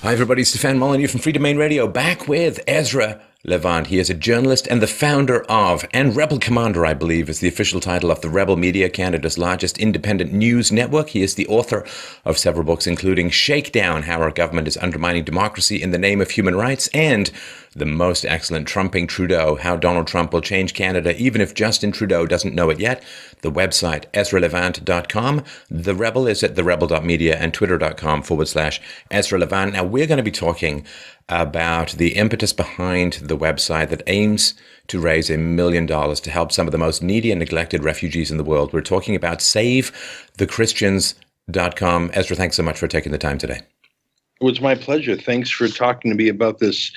Hi everybody, Stefan Molyneux from Free Domain Radio, back with Ezra Levant. He is a journalist and the founder of, and Rebel Commander, I believe, is the official title of the Rebel Media, Canada's largest independent news network. He is the author of several books, including Shakedown, How Our Government is Undermining Democracy in the Name of Human Rights, and the most excellent Trumping Trudeau, How Donald Trump Will Change Canada, even if Justin Trudeau doesn't know it yet. The website, EzraLevant.com. The Rebel is at therebel.media and twitter.com/Ezra Levant. Now, we're going to be talking about the impetus behind the website that aims to raise $1 million to help some of the most needy and neglected refugees in the world. We're talking about SaveTheChristians.com. Ezra, thanks so much for taking the time today. It was my pleasure. Thanks for talking to me about this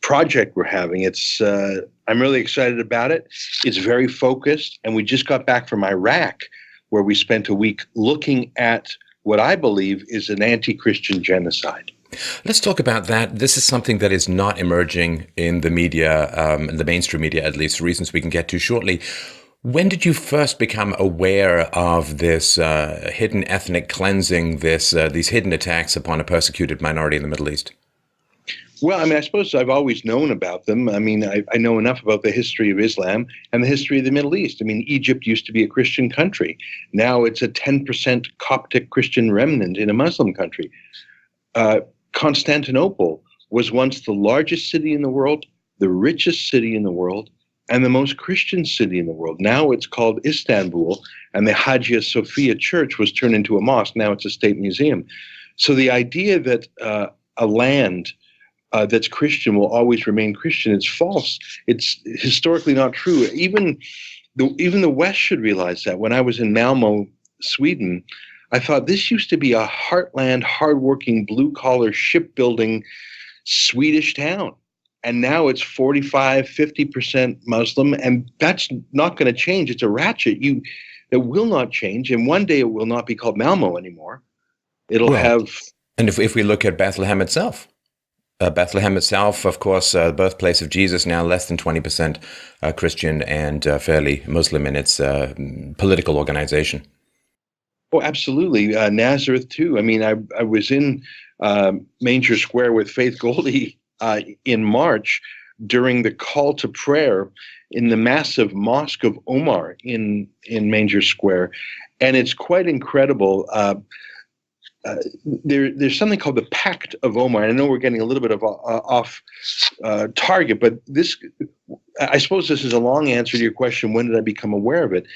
project we're having. I'm really excited about it. It's very focused, and we just got back from Iraq, where we spent a week looking at what I believe is an anti-Christian genocide. Let's talk about that. This is something that is not emerging in the media, in the mainstream media, at least, for reasons we can get to shortly. When did you first become aware of this hidden ethnic cleansing, these hidden attacks upon a persecuted minority in the Middle East? Well, I suppose I've always known about them. I know enough about the history of Islam and the history of the Middle East. Egypt used to be a Christian country. Now it's a 10% Coptic Christian remnant in a Muslim country. Constantinople was once the largest city in the world, the richest city in the world, and the most Christian city in the world. Now it's called Istanbul, and the Hagia Sophia Church was turned into a mosque. Now it's a state museum. So the idea that a land that's Christian will always remain Christian is false. It's historically not true. Even the West should realize that. When I was in Malmo, Sweden, I thought this used to be a heartland, hardworking, blue-collar, shipbuilding Swedish town. And now it's 50% Muslim, and that's not going to change. It's a ratchet. It will not change, and one day it will not be called Malmo anymore. It'll have... And if we look at Bethlehem itself, of course, the birthplace of Jesus, now less than 20% Christian and fairly Muslim in its political organization. Oh, absolutely. Nazareth, too. I was in Manger Square with Faith Goldie in March during the call to prayer in the massive Mosque of Omar in Manger Square. And it's quite incredible. There's something called the Pact of Omar. And I know we're getting a little bit of off target, but I suppose this is a long answer to your question, when did I become aware of it?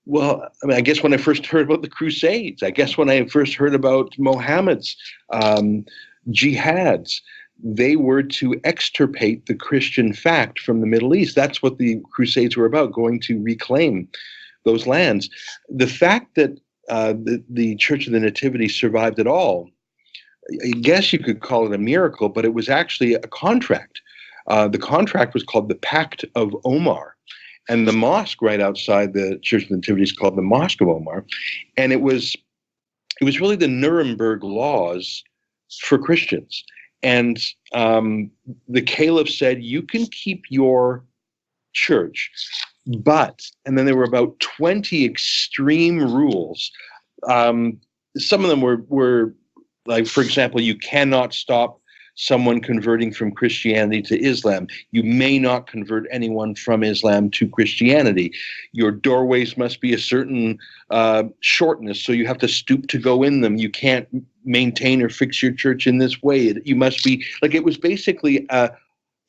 Well, I guess when I first heard about the Crusades, I guess when I first heard about Mohammed's jihads, they were to extirpate the Christian fact from the Middle East. That's what the Crusades were about, going to reclaim those lands. The fact that the Church of the Nativity survived at all, I guess you could call it a miracle, but it was actually a contract. The contract was called the Pact of Omar. And the mosque right outside the Church of the Nativity is called the Mosque of Omar. And it was really the Nuremberg laws for Christians. And the caliph said, you can keep your church, but, and then there were about 20 extreme rules. Some of them were like, for example, you cannot stop someone converting from Christianity to Islam. You may not convert anyone from Islam to Christianity. Your doorways must be a certain shortness, so you have to stoop to go in them. You can't maintain or fix your church in this way. You must be, like, it was basically a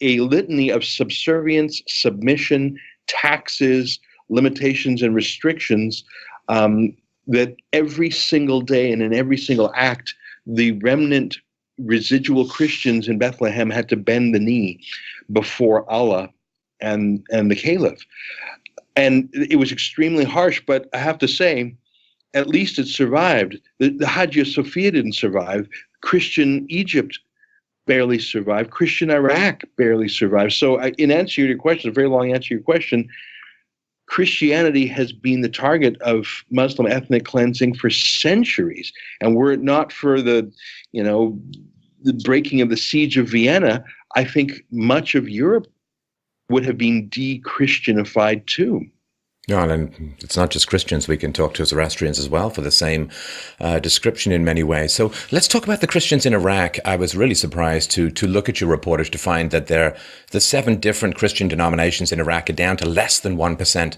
litany of subservience, submission, taxes, limitations, and restrictions that every single day and in every single act, the remnant residual Christians in Bethlehem had to bend the knee before Allah and the caliph. And it was extremely harsh, but I have to say, at least it survived. The Hagia Sophia didn't survive. Christian Egypt barely survived. Christian Iraq barely survived. So in answer to your question, a very long answer to your question, Christianity has been the target of Muslim ethnic cleansing for centuries. And were it not for the breaking of the siege of Vienna, I think much of Europe would have been de-Christianified too. No, and it's not just Christians. We can talk to Zoroastrians as well for the same description in many ways. So let's talk about the Christians in Iraq. I was really surprised to look at your reportage to find that the 7 different Christian denominations in Iraq are down to less than 1%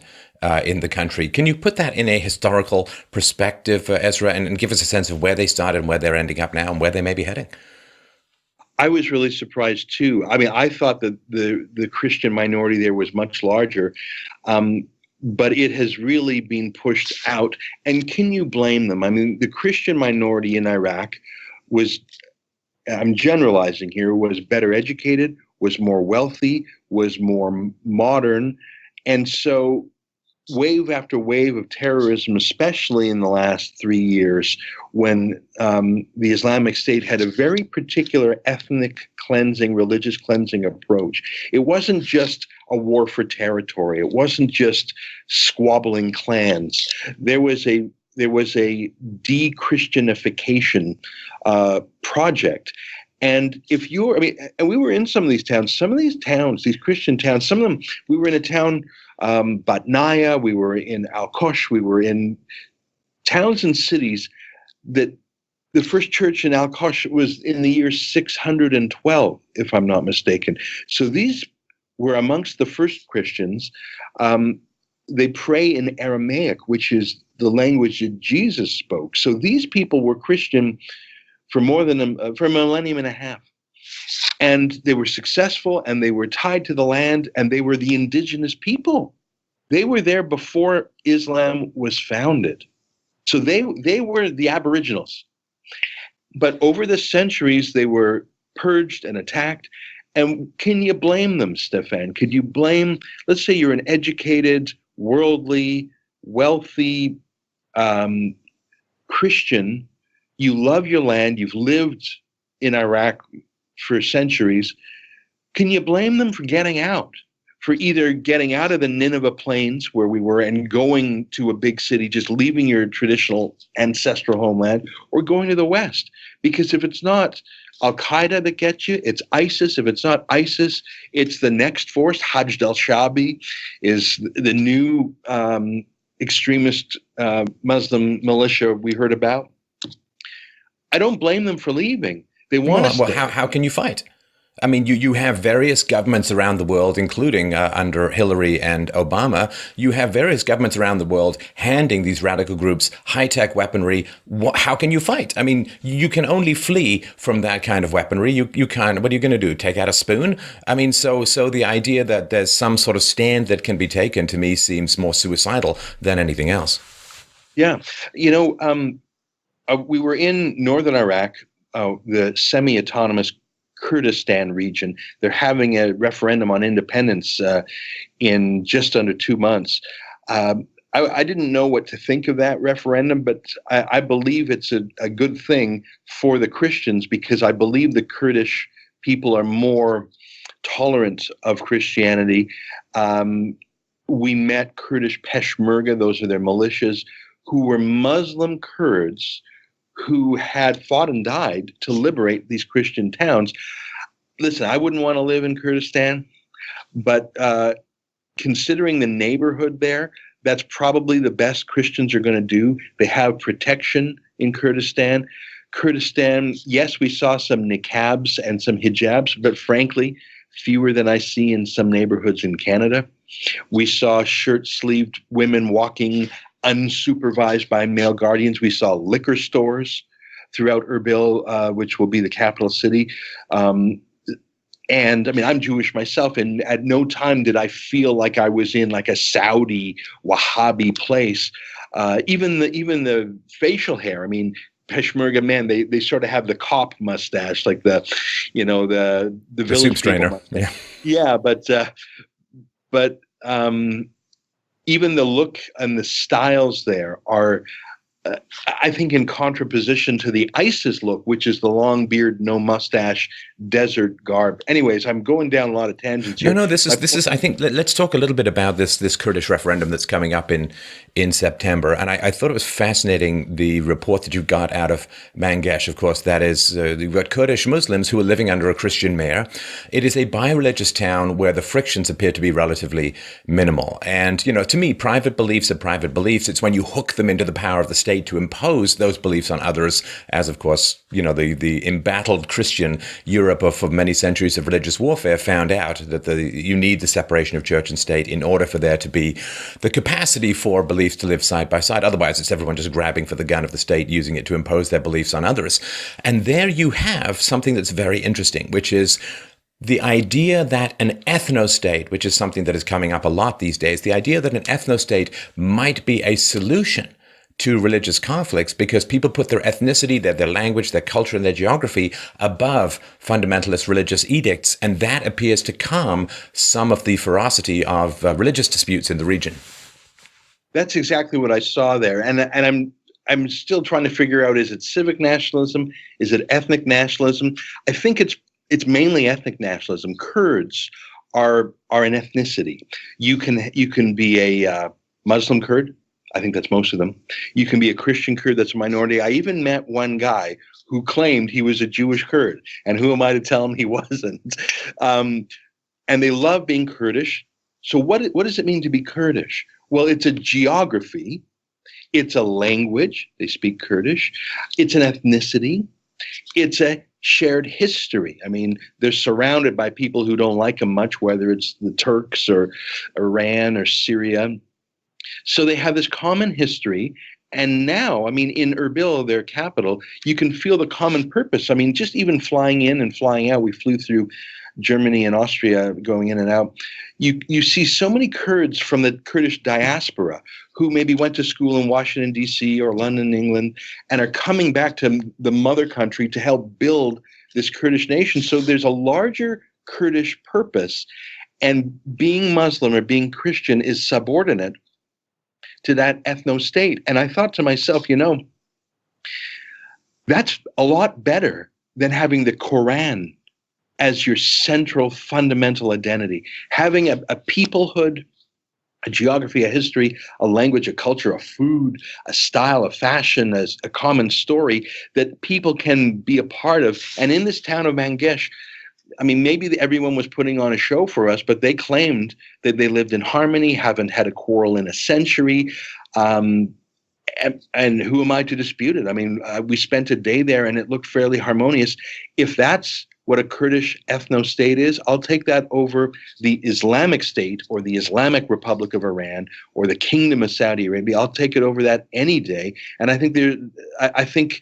in the country. Can you put that in a historical perspective, Ezra, and give us a sense of where they started and where they're ending up now and where they may be heading? I was really surprised too. I mean, I thought that the Christian minority there was much larger. But it has really been pushed out. And can you blame them? I mean, the Christian minority in Iraq was, I'm generalizing here, was better educated, was more wealthy, was more modern. And so wave after wave of terrorism, especially in the last 3 years, when the Islamic State had a very particular ethnic cleansing, religious cleansing approach. It wasn't just a war for territory. It wasn't just squabbling clans. There was a de-Christianification project. And and we were in some of these towns, these Christian towns, some of them, we were in a town, Batnaya, we were in Al-Kosh, we were in towns and cities that the first church in Al-Kosh was in the year 612, if I'm not mistaken. So these were amongst the first Christians. They pray in Aramaic, which is the language that Jesus spoke. So these people were Christian for for a millennium and a half. And they were successful, and they were tied to the land, and they were the indigenous people. They were there before Islam was founded. So they were the aboriginals. But over the centuries, they were purged and attacked. And can you blame them, Stefan? Could you blame, let's say you're an educated, worldly, wealthy Christian, you love your land, you've lived in Iraq for centuries. Can you blame them for getting out? For either getting out of the Nineveh plains where we were and going to a big city, just leaving your traditional ancestral homeland, or going to the West? Because if it's not Al-Qaeda that gets you, it's ISIS. If it's not ISIS, it's the next force. Hajj al-Shabi is the new extremist Muslim militia we heard about. I don't blame them for leaving. They want to stay. Well, how can you fight? I mean, you have various governments around the world, including under Hillary and Obama. You have various governments around the world handing these radical groups high-tech weaponry. How can you fight? I mean, you can only flee from that kind of weaponry. You can't. What are you going to do? Take out a spoon? I mean, so the idea that there's some sort of stand that can be taken to me seems more suicidal than anything else. Yeah, we were in northern Iraq, the semi-autonomous Kurdistan region. They're having a referendum on independence in just under 2 months. I didn't know what to think of that referendum, but I believe it's a good thing for the Christians, because I believe the Kurdish people are more tolerant of Christianity. We met Kurdish Peshmerga, those are their militias, who were Muslim Kurds who had fought and died to liberate these Christian towns. Listen, I wouldn't want to live in Kurdistan, but considering the neighborhood there, that's probably the best Christians are going to do. They have protection in Kurdistan. Kurdistan, yes, we saw some niqabs and some hijabs, but frankly, fewer than I see in some neighborhoods in Canada. We saw shirt-sleeved women walking unsupervised by male guardians. We saw liquor stores throughout Erbil, which will be the capital city. And I mean, I'm Jewish myself, and at no time did I feel like I was in like a Saudi Wahhabi place. Even the facial hair. I mean, Peshmerga men, they sort of have the cop mustache, like the village soup strainer. Yeah, but even the look and the styles there are I think in contraposition to the ISIS look, which is the long beard, no mustache, desert garb. Anyways, I'm going down a lot of tangents here. No, this is. I think let's talk a little bit about this Kurdish referendum that's coming up in September. And I thought it was fascinating, the report that you got out of Mangesh. Of course, that is you've got Kurdish Muslims who are living under a Christian mayor. It is a bi-religious town where the frictions appear to be relatively minimal. And to me, private beliefs are private beliefs. It's when you hook them into the power of the state to impose those beliefs on others, as of course, the embattled Christian Europe of many centuries of religious warfare found out that you need the separation of church and state in order for there to be the capacity for beliefs to live side by side. Otherwise, it's everyone just grabbing for the gun of the state, using it to impose their beliefs on others. And there you have something that's very interesting, which is the idea that an ethno-state, which is something that is coming up a lot these days, the idea that an ethno-state might be a solution to religious conflicts, because people put their ethnicity, their language, their culture, and their geography above fundamentalist religious edicts, and that appears to calm some of the ferocity of religious disputes in the region. That's exactly what I saw there, and I'm still trying to figure out: is it civic nationalism? Is it ethnic nationalism? I think it's mainly ethnic nationalism. Kurds are an ethnicity. You can be a Muslim Kurd. I think that's most of them. You can be a Christian Kurd, that's a minority. I even met one guy who claimed he was a Jewish Kurd, and who am I to tell him he wasn't? And they love being Kurdish. So what does it mean to be Kurdish? Well, it's a geography. It's a language. They speak Kurdish. It's an ethnicity. It's a shared history. I mean, they're surrounded by people who don't like them much, whether it's the Turks or Iran or Syria. So they have this common history. And now, I mean, in Erbil, their capital, you can feel the common purpose. I mean, just even flying in and flying out, we flew through Germany and Austria going in and out. You see so many Kurds from the Kurdish diaspora who maybe went to school in Washington, D.C. or London, England, and are coming back to the mother country to help build this Kurdish nation. So there's a larger Kurdish purpose. And being Muslim or being Christian is subordinate to that ethno-state. And I thought to myself, that's a lot better than having the Quran as your central fundamental identity. Having a peoplehood, a geography, a history, a language, a culture, a food, a style, a fashion, a common story that people can be a part of. And in this town of Mangesh, I mean, maybe everyone was putting on a show for us, but they claimed that they lived in harmony, haven't had a quarrel in a century. And who am I to dispute it? I mean, we spent a day there and it looked fairly harmonious. If that's what a Kurdish ethno-state is, I'll take that over the Islamic State or the Islamic Republic of Iran or the Kingdom of Saudi Arabia. I'll take it over that any day. And I think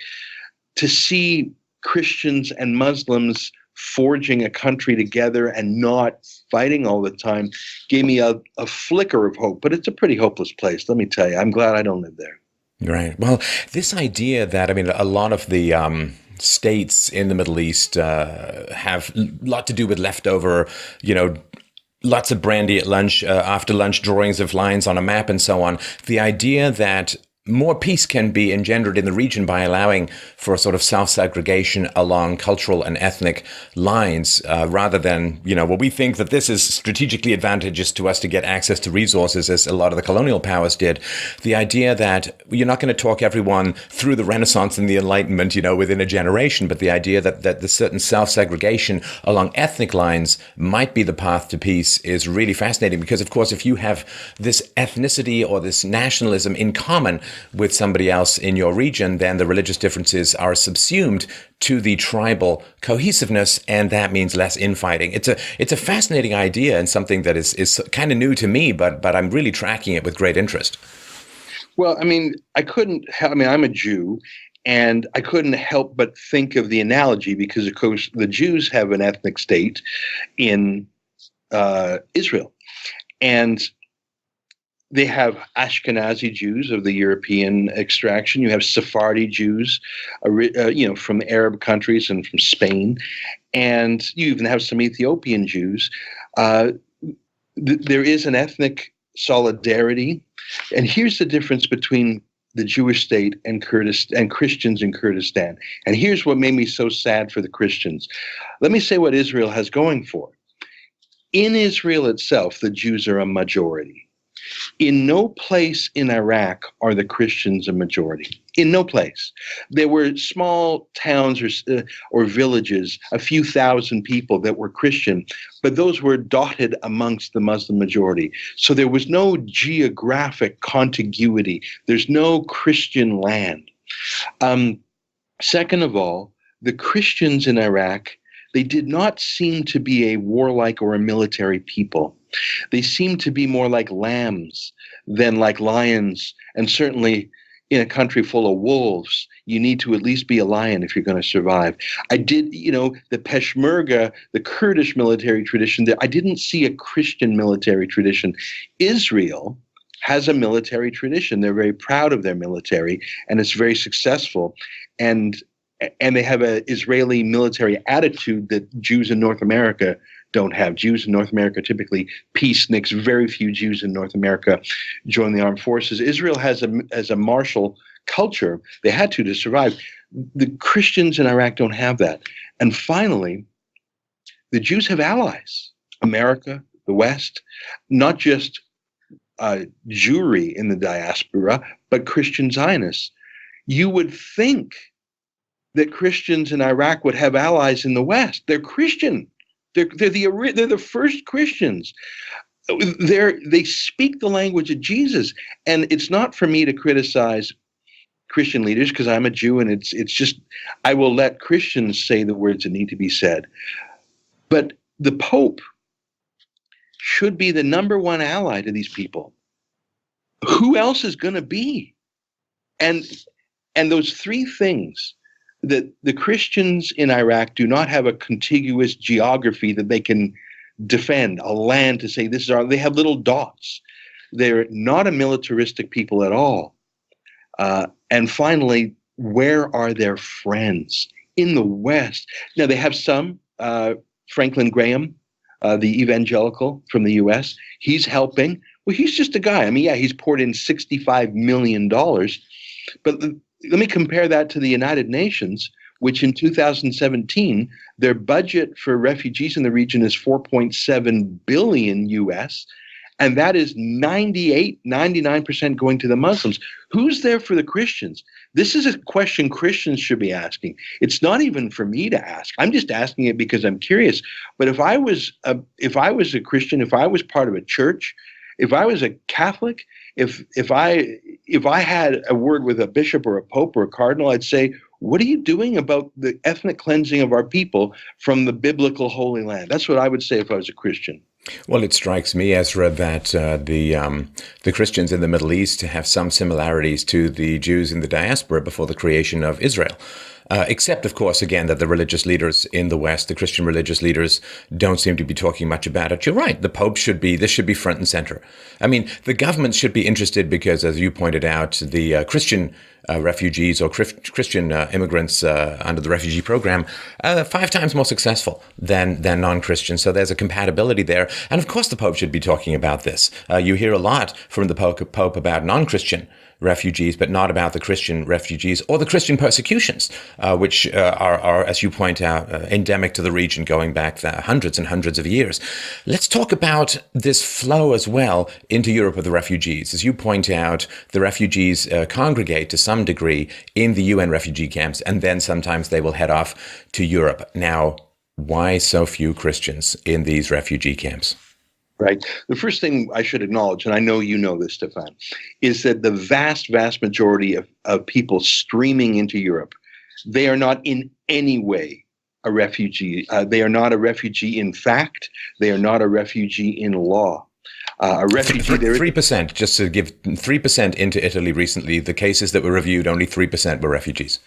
to see Christians and Muslims forging a country together and not fighting all the time gave me a flicker of hope. But it's a pretty hopeless place, let me tell you. I'm glad I don't live there. Right. Well, this idea that, I mean, a lot of the states in the Middle East have a lot to do with leftover, lots of brandy at lunch, after lunch drawings of lines on a map and so on. The idea that more peace can be engendered in the region by allowing for a sort of self-segregation along cultural and ethnic lines, rather than, we think that this is strategically advantageous to us to get access to resources, as a lot of the colonial powers did. The idea that you're not going to talk everyone through the Renaissance and the Enlightenment, within a generation, but the idea that the certain self-segregation along ethnic lines might be the path to peace is really fascinating, because, of course, if you have this ethnicity or this nationalism in common with somebody else in your region, then the religious differences are subsumed to the tribal cohesiveness, and that means less infighting. It's a fascinating idea and something that is kind of new to me, but I'm really tracking it with great interest. Well, I mean, I'm a Jew, and I couldn't help but think of the analogy because, of course, the Jews have an ethnic state in Israel, and they have Ashkenazi Jews of the European extraction. You have Sephardi Jews, from Arab countries and from Spain, and you even have some Ethiopian Jews. There is an ethnic solidarity, and here's the difference between the Jewish state and Christians in Kurdistan. And here's what made me so sad for the Christians. Let me say what Israel has going for it. In Israel itself, the Jews are a majority. In no place in Iraq are the Christians a majority. In no place. There were small towns or villages, a few thousand people that were Christian, but those were dotted amongst the Muslim majority. So there was no geographic contiguity. There's no Christian land. Second of all, the Christians in Iraq, they did not seem to be a warlike or a military people. They seem to be more like lambs than like lions. And certainly in a country full of wolves, you need to at least be a lion if you're going to survive. The Peshmerga, the Kurdish military tradition, I didn't see a Christian military tradition. Israel has a military tradition. They're very proud of their military, and it's very successful. And they have an Israeli military attitude that Jews in North America don't have. Jews in North America typically peaceniks. Very few Jews in North America join the armed forces. Israel has a martial culture. They had to survive. The Christians in Iraq don't have that. And finally, the Jews have allies. America, the West, not just Jewry in the diaspora, but Christian Zionists. You would think that Christians in Iraq would have allies in the West. They're Christian. They're the first Christians. They speak the language of Jesus, and it's not for me to criticize Christian leaders because I'm a Jew, and it's just I will let Christians say the words that need to be said. But the Pope should be the number one ally to these people. Who else is going to be? And those three things. That the Christians in Iraq do not have a contiguous geography that they can defend, a land to say this is they have little dots. They're not a militaristic people at all. And finally, where are their friends in the West? Now they have some, Franklin Graham, the evangelical from the US, he's helping. Well, he's just a guy. I mean, yeah, he's poured in $65 million, but let me compare that to the United Nations, which in 2017, their budget for refugees in the region is 4.7 billion US, and that is 99% going to the Muslims. Who's there for the Christians? This is a question Christians should be asking. It's not even for me to ask. I'm just asking it because I'm curious. But if I was a Christian, if I was part of a church, if I was a Catholic, if I had a word with a bishop or a pope or a cardinal, I'd say, what are you doing about the ethnic cleansing of our people from the biblical Holy Land? That's what I would say if I was a Christian. Well, it strikes me, Ezra, that the Christians in the Middle East have some similarities to the Jews in the diaspora before the creation of Israel. Except, of course, again, that the religious leaders in the West, the Christian religious leaders, don't seem to be talking much about it. You're right. The Pope this should be front and center. I mean, the government should be interested because, as you pointed out, the Christian refugees or Christian immigrants under the refugee program, 5 times more successful than non-Christians. So there's a compatibility there. And of course, the Pope should be talking about this. You hear a lot from the Pope about non-Christian refugees, but not about the Christian refugees or the Christian persecutions, which are, as you point out, endemic to the region going back hundreds and hundreds of years. Let's talk about this flow as well into Europe of the refugees. As you point out, the refugees congregate to some degree in the UN refugee camps, and then sometimes they will head off to Europe. Now, why so few Christians in these refugee camps? Right. The first thing I should acknowledge, and I know you know this, Stefan, is that the vast majority of people streaming into Europe, they are not in any way a refugee. They are not a refugee in fact. They are not a refugee in law. A refugee. 3%, just to give 3% into Italy recently, the cases that were reviewed, only 3% were refugees.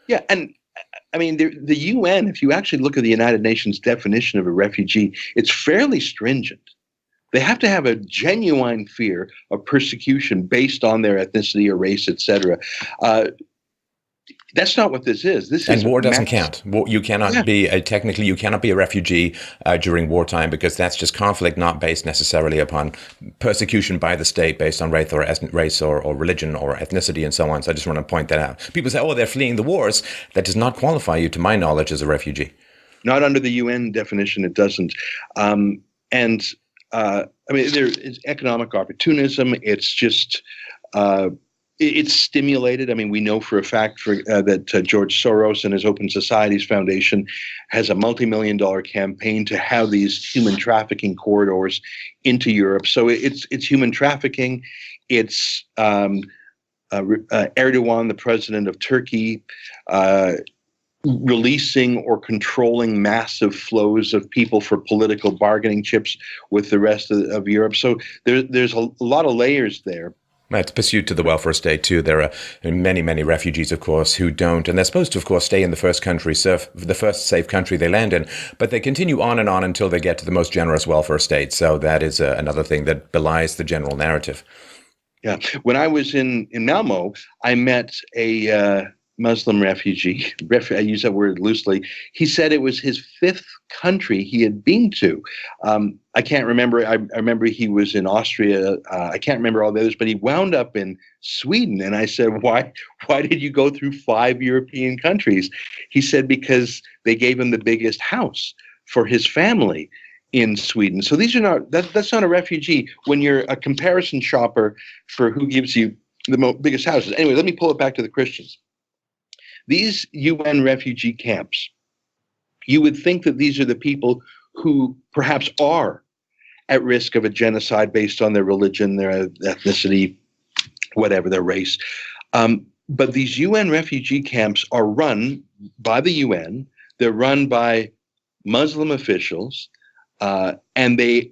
Yeah, and I mean, the UN, if you actually look at the United Nations definition of a refugee, it's fairly stringent. They have to have a genuine fear of persecution based on their ethnicity or race, etc. That's not what this is. This And is war doesn't count. You cannot Yeah. technically, you cannot be a refugee during wartime, because that's just conflict not based necessarily upon persecution by the state based on race or religion or ethnicity and so on. So I just want to point that out. People say, oh, they're fleeing the wars. That does not qualify you, to my knowledge, as a refugee. Not under the UN definition, it doesn't. And I mean, there is economic opportunism. It's just it's stimulated. I mean, we know for a fact that George Soros and his Open Societies Foundation has a multi-million-dollar campaign to have these human trafficking corridors into Europe. So it's human trafficking. It's Erdogan, the president of Turkey, releasing or controlling massive flows of people for political bargaining chips with the rest of Europe. So there's a lot of layers there. It's pursuit to the welfare state, too. There are many, many refugees, of course, who don't. And they're supposed to, of course, stay in the first safe country they land in. But they continue on and on until they get to the most generous welfare state. So that is another thing that belies the general narrative. Yeah. When I was in Malmo, I met a Muslim refugee. I use that word loosely. He said it was his fifth country he had been to. I can't remember. I remember he was in Austria. I can't remember all the others, but he wound up in Sweden. And I said, why did you go through 5 European countries? He said, because they gave him the biggest house for his family in Sweden. So that's not a refugee when you're a comparison shopper for who gives you the biggest houses. Anyway, let me pull it back to the Christians. These UN refugee camps, you would think that these are the people who perhaps are at risk of a genocide based on their religion, their ethnicity, whatever, their race. But these UN refugee camps are run by the UN. They're run by Muslim officials, and they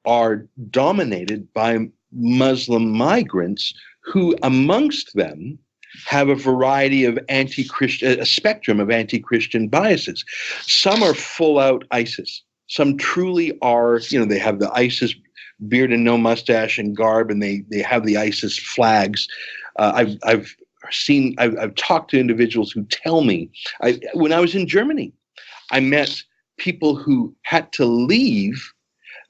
are dominated by Muslim migrants who, amongst them, have a variety of a spectrum of anti-Christian biases. Some are full out ISIS. Some truly are, they have the ISIS beard and no mustache and garb, and they have the ISIS flags. I've talked to individuals who tell me, when I was in Germany, I met people who had to leave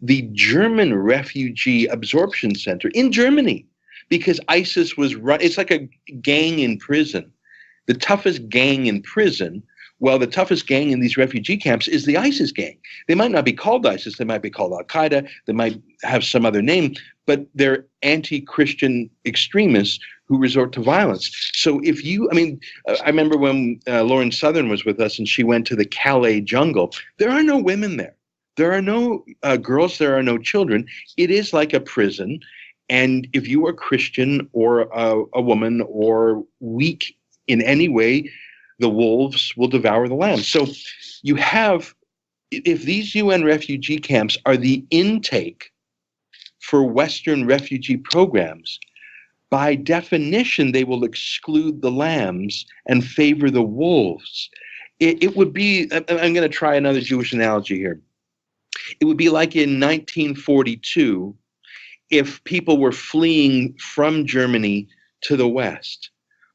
the German refugee absorption center in Germany because ISIS was it's like a gang in prison. The toughest gang in prison, well, the toughest gang in these refugee camps is the ISIS gang. They might not be called ISIS. They might be called Al-Qaeda. They might have some other name, but they're anti-Christian extremists who resort to violence. So I remember when Lauren Southern was with us and she went to the Calais jungle, there are no women there. There are no girls. There are no children. It is like a prison. And if you are Christian or a woman or weak in any way, the wolves will devour the lamb. So you have, if these UN refugee camps are the intake for Western refugee programs, by definition, they will exclude the lambs and favor the wolves. It would be, I'm going to try another Jewish analogy here. It would be like in 1942, if people were fleeing from Germany to the West.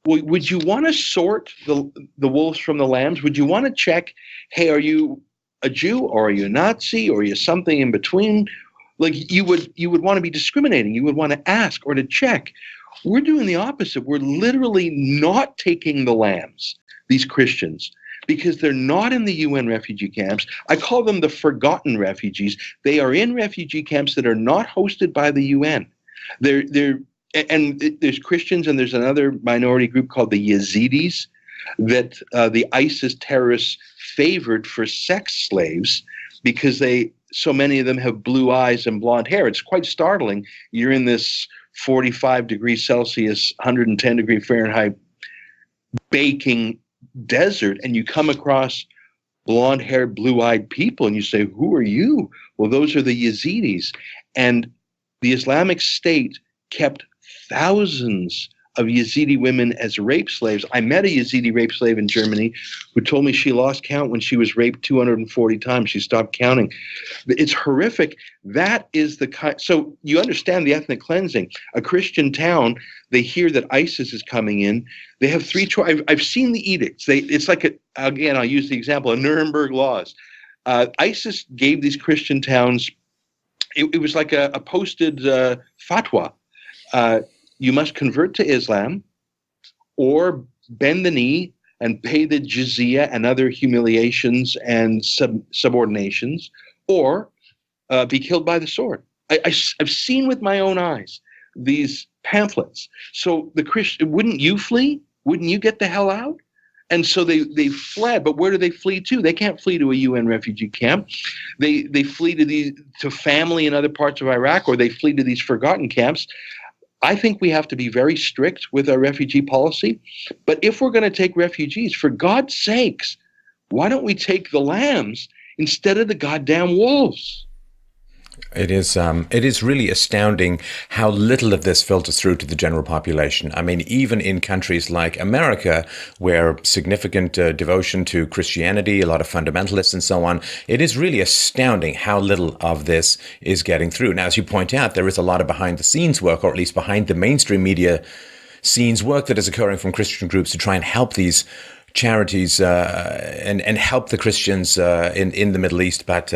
Would you want to sort the wolves from the lambs? Would you want to check, hey, are you a Jew or are you a Nazi or are you something in between? Like you would want to be discriminating. You would want to ask or to check. We're doing the opposite. We're literally not taking the lambs, these Christians, because they're not in the UN refugee camps. I call them the forgotten refugees. They are in refugee camps that are not hosted by the UN. And there's Christians and there's another minority group called the Yazidis that the ISIS terrorists favored for sex slaves because so many of them have blue eyes and blonde hair. It's quite startling. You're in this 45 degrees Celsius, 110 degree Fahrenheit baking desert and you come across blonde-haired, blue-eyed people and you say, who are you? Well, those are the Yazidis. And the Islamic State kept thousands of Yazidi women as rape slaves. I met a Yazidi rape slave in Germany who told me she lost count when she was raped 240 times. She stopped counting. It's horrific. That is the kind. So you understand the ethnic cleansing. A Christian town, they hear that ISIS is coming in. They have three choices. I've seen the edicts. It's like, again, I'll use the example of Nuremberg laws. ISIS gave these Christian towns, it was like a posted fatwa. You must convert to Islam or bend the knee and pay the jizya and other humiliations and subordinations, or be killed by the sword. I've seen with my own eyes these pamphlets. So the Christian, wouldn't you flee? Wouldn't you get the hell out? And so they fled, but where do they flee to? They can't flee to a UN refugee camp. They flee to family in other parts of Iraq, or they flee to these forgotten camps. I think we have to be very strict with our refugee policy. But if we're going to take refugees, for God's sakes, why don't we take the lambs instead of the goddamn wolves? It is really astounding how little of this filters through to the general population. I mean, even in countries like America, where significant devotion to Christianity, a lot of fundamentalists and so on, it is really astounding how little of this is getting through. Now, as you point out, there is a lot of behind the scenes work, or at least behind the mainstream media scenes work that is occurring from Christian groups to try and help these charities and help the Christians in the Middle East, but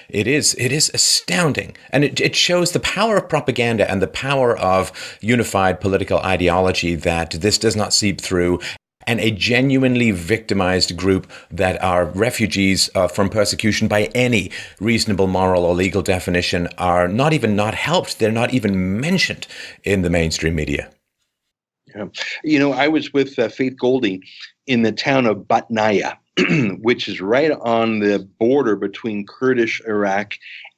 it is astounding, and it shows the power of propaganda and the power of unified political ideology, that this does not seep through. And a genuinely victimized group that are refugees from persecution by any reasonable moral or legal definition are not even not helped. They're not even mentioned in the mainstream media. Yeah. You know, I was with Faith Goldie in the town of Batnaya, which is right on the border between Kurdish Iraq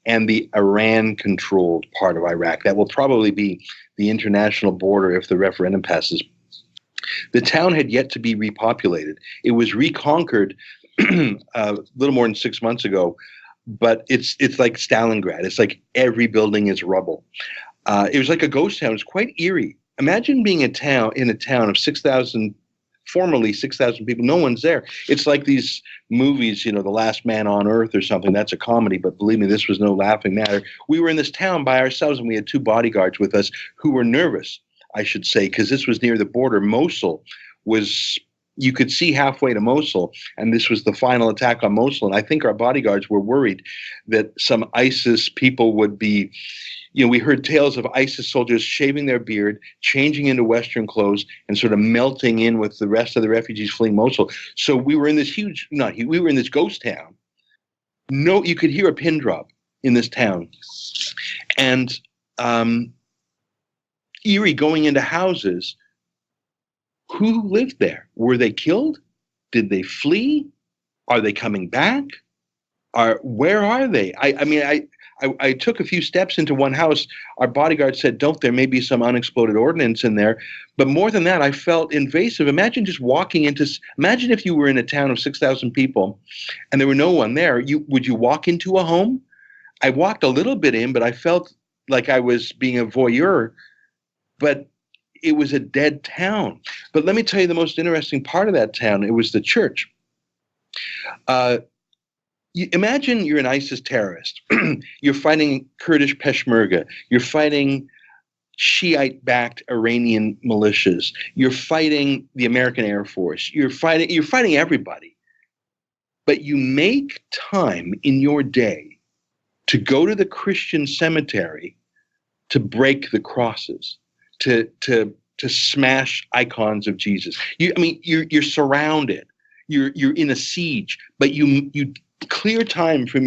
and the Iran-controlled part of Iraq. That will probably be the international border if the referendum passes. The town had yet to be repopulated. It was reconquered a little more than 6 months ago, but it's like Stalingrad. It's like every building is rubble. It was like a ghost town. It was quite eerie. Imagine being in a town of 6,000, formerly 6,000 people. No one's there. It's like these movies, you know, The Last Man on Earth or something. That's a comedy, but believe me, this was no laughing matter. We were in this town by ourselves, and we had two bodyguards with us who were nervous, I should say, because this was near the border. Mosul was, you could see halfway to Mosul, and this was the final attack on Mosul. And I think our bodyguards were worried that some ISIS people would be, you know, we heard tales of ISIS soldiers shaving their beard, changing into Western clothes, and sort of melting in with the rest of the refugees fleeing Mosul. So we were in this we were in this ghost town. No, you could hear a pin drop in this town. And eerie, going into houses. Who lived there? Were they killed? Did they flee? Are they coming back? Where are they? I took a few steps into one house. Our bodyguard said, "Don't, there may be some unexploded ordnance in there." But more than that, I felt invasive. Imagine if you were in a town of 6,000 people and there were no one there. Would you walk into a home? I walked a little bit in, but I felt like I was being a voyeur. But it was a dead town. But let me tell you the most interesting part of that town. It was the church. Imagine you're an ISIS terrorist. You're fighting Kurdish Peshmerga. You're fighting Shiite-backed Iranian militias. You're fighting the American Air Force. You're fighting everybody. But you make time in your day to go to the Christian cemetery to break the crosses, to smash icons of Jesus. You're surrounded. You're in a siege, but you clear time from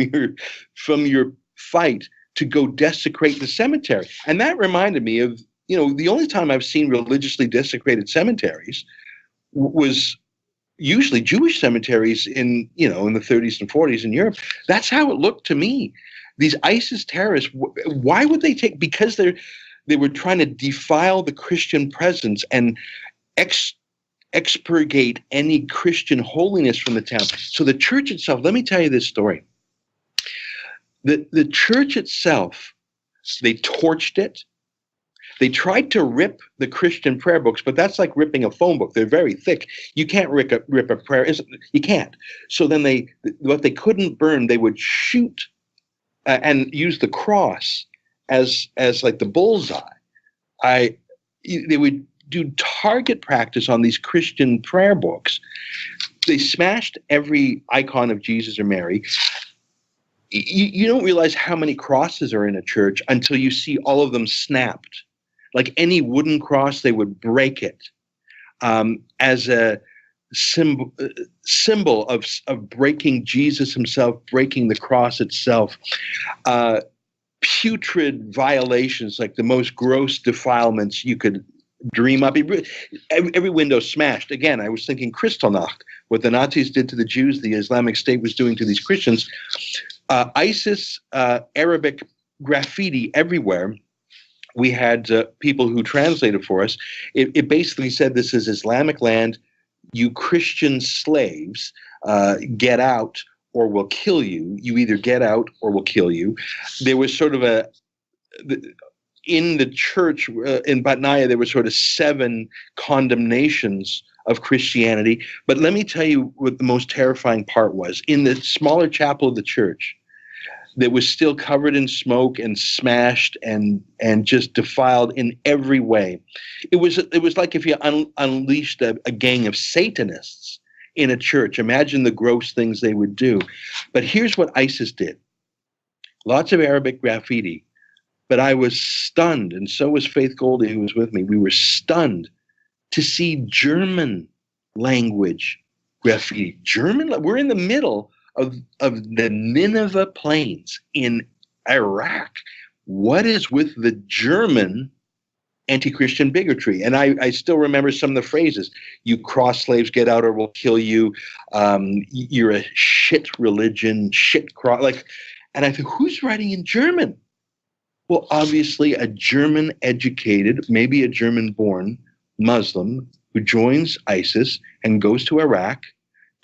your fight to go desecrate the cemetery. And that reminded me of, the only time I've seen religiously desecrated cemeteries was usually Jewish cemeteries in the 30s and 40s in Europe. That's how it looked to me. These ISIS terrorists, why would they take? Because they were trying to defile the Christian presence and expurgate any Christian holiness from the town. So the church itself, let me tell you this story. The church itself, they torched it. They tried to rip the Christian prayer books, but that's like ripping a phone book. They're very thick. You can't rip a prayer. You can't. So then what they couldn't burn, they would shoot and use the cross as like the bullseye. They would do target practice on these Christian prayer books. They smashed every icon of Jesus or Mary. You don't realize how many crosses are in a church until you see all of them snapped. Like any wooden cross, they would break it as a symbol of breaking Jesus himself, breaking the cross itself. Putrid violations, like the most gross defilements you could dream up. Every window smashed. Again, I was thinking Kristallnacht, what the Nazis did to the Jews, the Islamic State was doing to these Christians. ISIS, Arabic graffiti everywhere. We had people who translated for us. It basically said, this is Islamic land. You Christian slaves, get out or we'll kill you. You either get out or we'll kill you. There was sort of in the church in Batnaya, there were sort of 7 condemnations of Christianity. But let me tell you what the most terrifying part was. In the smaller chapel of the church, that was still covered in smoke and smashed and just defiled in every way. It was like if you unleashed a gang of Satanists in a church. Imagine the gross things they would do. But here's what ISIS did. Lots of Arabic graffiti. But I was stunned, and so was Faith Goldie, who was with me. We were stunned to see German language graffiti. We're in the middle of the Nineveh Plains in Iraq. What is with the German anti-Christian bigotry? And I still remember some of the phrases. You cross slaves, get out or we'll kill you. You're a shit religion, shit cross. And I thought, who's writing in German? Well, obviously a German-educated, maybe a German-born Muslim who joins ISIS and goes to Iraq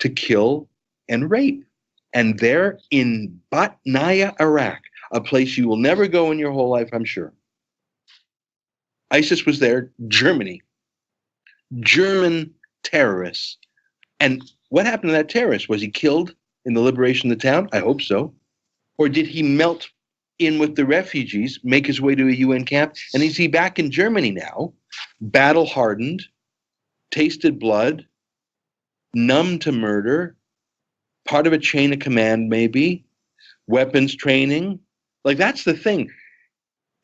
to kill and rape. And they're in Batnaya, Iraq, a place you will never go in your whole life, I'm sure. ISIS was there, Germany. German terrorists. And what happened to that terrorist? Was he killed in the liberation of the town? I hope so. Or did he melt in with the refugees, make his way to a UN camp? And is he back in Germany now, battle-hardened, tasted blood, numb to murder, part of a chain of command maybe, weapons training? Like, that's the thing.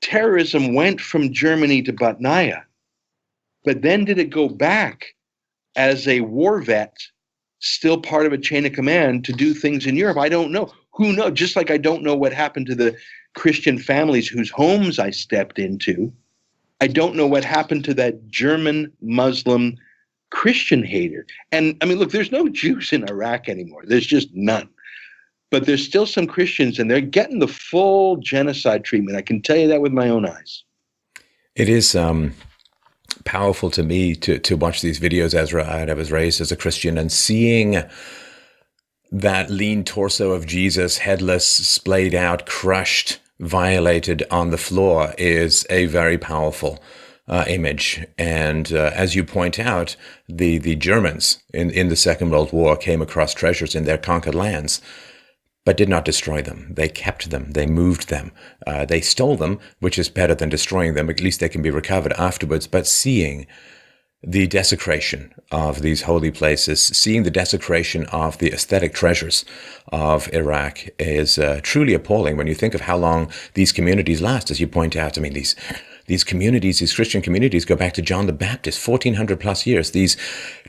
Terrorism went from Germany to Batnaya, but then did it go back as a war vet, still part of a chain of command, to do things in Europe? I don't know. Who knows? Just like I don't know what happened to the Christian families whose homes I stepped into. I don't know what happened to that German Muslim Christian hater. And I mean, look, there's no Jews in Iraq anymore. There's just none. But there's still some Christians, and they're getting the full genocide treatment. I can tell you that with my own eyes. It is powerful to me to watch these videos, Ezra. I was raised as a Christian, and seeing that lean torso of Jesus, headless, splayed out, crushed, violated on the floor, is a very powerful image. And as you point out, the Germans in the Second World War came across treasures in their conquered lands, but did not destroy them. They kept them. They moved them. They stole them, which is better than destroying them. At least they can be recovered afterwards. But seeing the desecration of these holy places, seeing the desecration of the aesthetic treasures of Iraq is truly appalling when you think of how long these communities last. As you point out, I mean, these communities, these Christian communities, go back to John the Baptist, 1400 plus years. These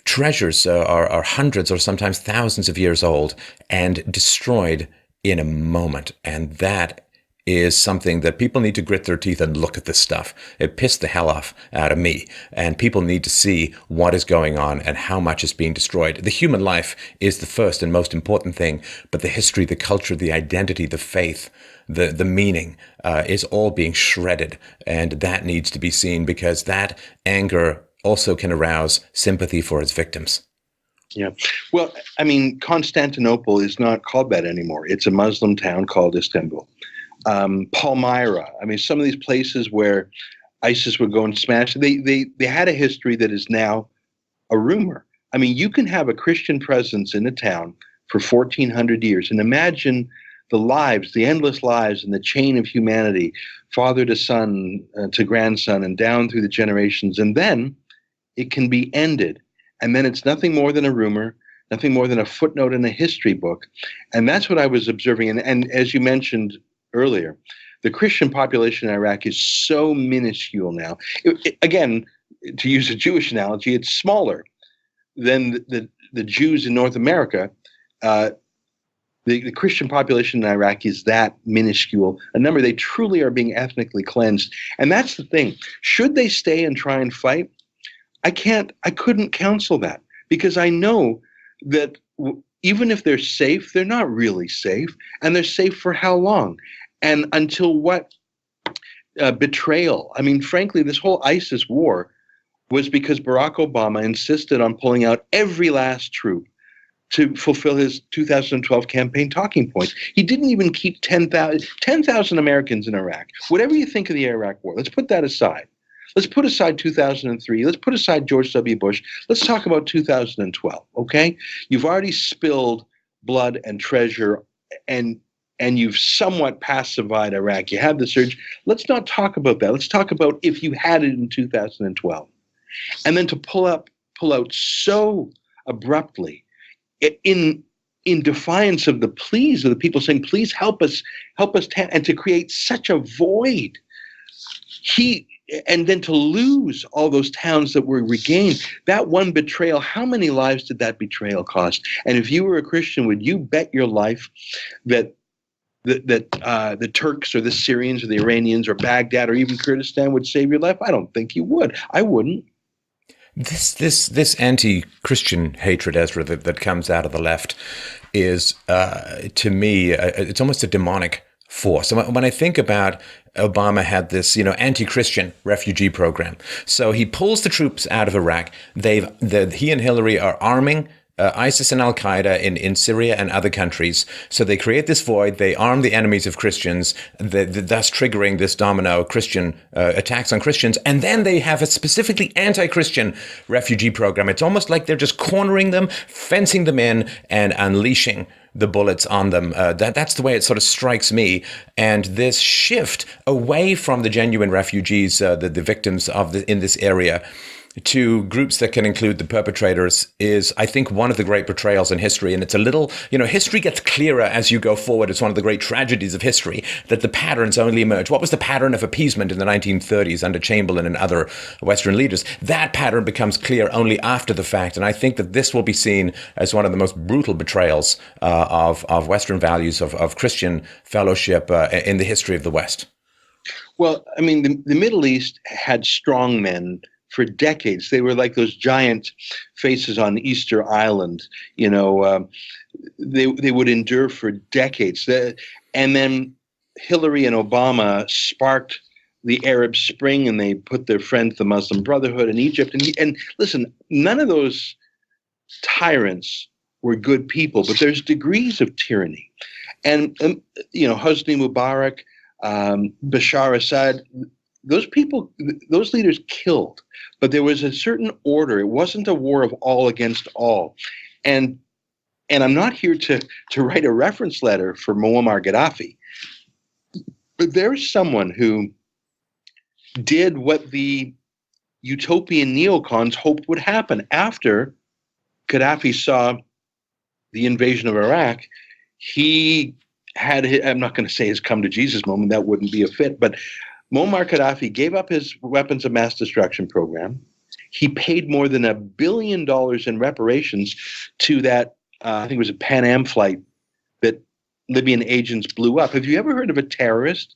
treasures are hundreds or sometimes thousands of years old and destroyed in a moment. And that is something that people need to grit their teeth and look at this stuff. It pissed the hell off out of me. And people need to see what is going on and how much is being destroyed. The human life is the first and most important thing, but the history, the culture, the identity, the faith, the meaning is all being shredded. And that needs to be seen, because that anger also can arouse sympathy for its victims. Yeah. Well, I mean, Constantinople is not called that anymore. It's a Muslim town called Istanbul. Palmyra. I mean, some of these places where ISIS would go and smash. They had a history that is now a rumor. I mean, you can have a Christian presence in a town for 1,400 years, and imagine the lives, the endless lives, and the chain of humanity, father to son to grandson, and down through the generations, and then it can be ended, and then it's nothing more than a rumor, nothing more than a footnote in a history book, and that's what I was observing. And as you mentioned earlier, the Christian population in Iraq is so minuscule now. Again, to use a Jewish analogy, it's smaller than the Jews in North America. The Christian population in Iraq is that minuscule a number. They truly are being ethnically cleansed. And that's the thing. Should they stay and try and fight? I couldn't counsel that, because I know that even if they're safe, they're not really safe. And they're safe for how long? And until what? Betrayal. I mean, frankly, this whole ISIS war was because Barack Obama insisted on pulling out every last troop to fulfill his 2012 campaign talking points. He didn't even keep 10,000 Americans in Iraq. Whatever you think of the Iraq war, let's put that aside. Let's put aside 2003. Let's put aside George W. Bush. Let's talk about 2012, okay? You've already spilled blood and treasure, and you've somewhat pacified Iraq. You had the surge. Let's not talk about that. Let's talk about if you had it in 2012. And then to pull out so abruptly, in defiance of the pleas of the people saying, please help us, and to create such a void. And then to lose all those towns that were regained, that one betrayal, how many lives did that betrayal cost? And if you were a Christian, would you bet your life that the Turks or the Syrians or the Iranians or Baghdad or even Kurdistan would save your life? I don't think you would. I wouldn't. This anti-Christian hatred, Ezra, that comes out of the left is, to me, it's almost a demonic force. And when I think about Obama had this, anti-Christian refugee program. So he pulls the troops out of Iraq. He and Hillary are arming ISIS and Al-Qaeda in Syria and other countries. So they create this void. They arm the enemies of Christians, thus triggering this domino Christian attacks on Christians. And then they have a specifically anti-Christian refugee program. It's almost like they're just cornering them, fencing them in, and unleashing the bullets on them. That's the way it sort of strikes me. And this shift away from the genuine refugees, the victims in this area, to groups that can include the perpetrators is, I think, one of the great betrayals in history. And it's a little, history gets clearer as you go forward. It's one of the great tragedies of history that the patterns only emerge. What was the pattern of appeasement in the 1930s under Chamberlain and other Western leaders? That pattern becomes clear only after the fact. And I think that this will be seen as one of the most brutal betrayals of Western values, of Christian fellowship in the history of the West. Well, I mean, the Middle East had strong men for decades. They were like those giant faces on Easter Island. They would endure for decades. And then Hillary and Obama sparked the Arab Spring, and they put their friends, the Muslim Brotherhood in Egypt. And listen, none of those tyrants were good people, but there's degrees of tyranny. And Hosni Mubarak, Bashar Assad, those leaders killed, but there was a certain order. It wasn't a war of all against all. And I'm not here to write a reference letter for Muammar Gaddafi, but there's someone who did what the utopian neocons hoped would happen. After Gaddafi saw the invasion of Iraq, he had, I'm not going to say his come to Jesus moment, that wouldn't be a fit, but Muammar Gaddafi gave up his weapons of mass destruction program. He paid more than $1 billion in reparations to that, I think it was a Pan Am flight that Libyan agents blew up. Have you ever heard of a terrorist